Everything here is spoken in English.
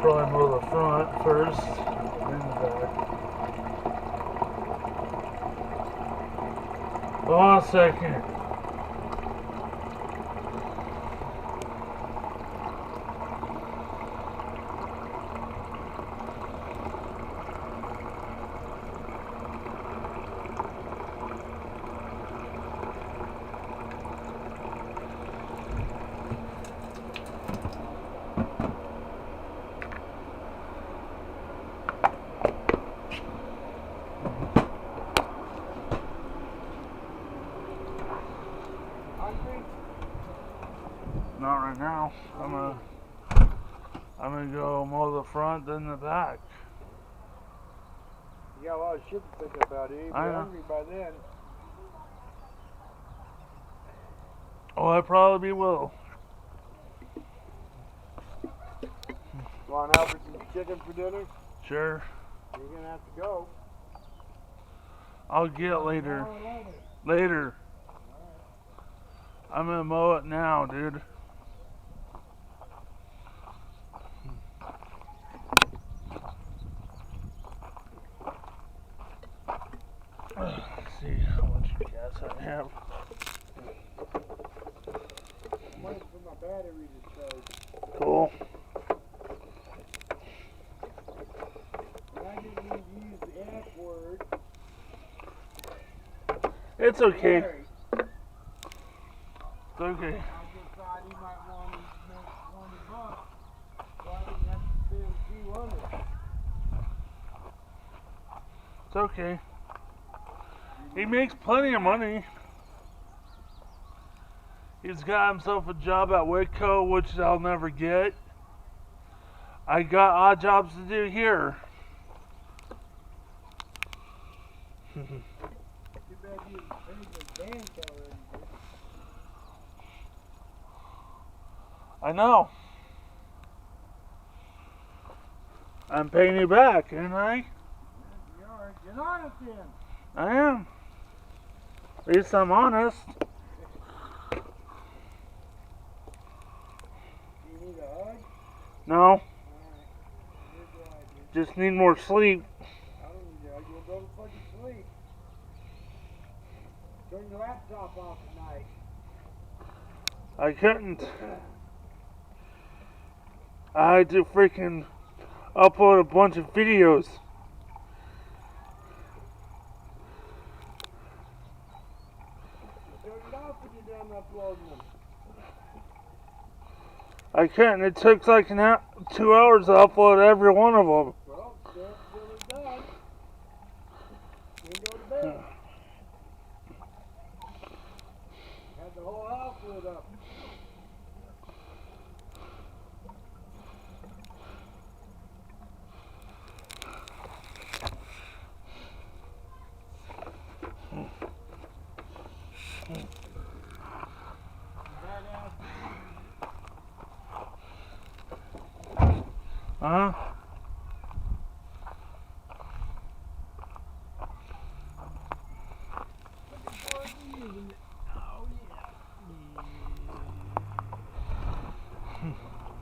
probably mow the front first, then the back. Hold on a second. Not right now. I'm gonna go mow the front, then the back. You got a lot of shit to think about. You ain't be hungry by then. Oh, I probably will. Want Alfred some chicken for dinner? Sure. You're gonna have to go. I'll get it later. Later. I'm gonna mow it now, dude. Let's see how much gas I have. I'm waiting for my battery to charge. Cool. I didn't even use the F word. It's okay. Larry. It's okay. I just thought he might want to make $20. So I didn't have to pay him $200. It's okay. He makes plenty of money. He's got himself a job at Whitco, which I'll never get. I got odd jobs to do here. Too bad you paid the band already. I know. I'm paying you back, ain't I? You are. Get on it then. I am. At least I'm honest. You need a hug? No. Alright. Here's what I do. Just need more sleep. I don't need a hug. You'll go to fucking sleep. Turn the laptop off at night. I couldn't. I had to freaking upload a bunch of videos. Turn it off when you're done uploading them. I couldn't. It took like 2 hours to upload every one of them. Well, stay up till they're done. Then go to bed. Had the whole house lit up. Huh? Oh, yeah.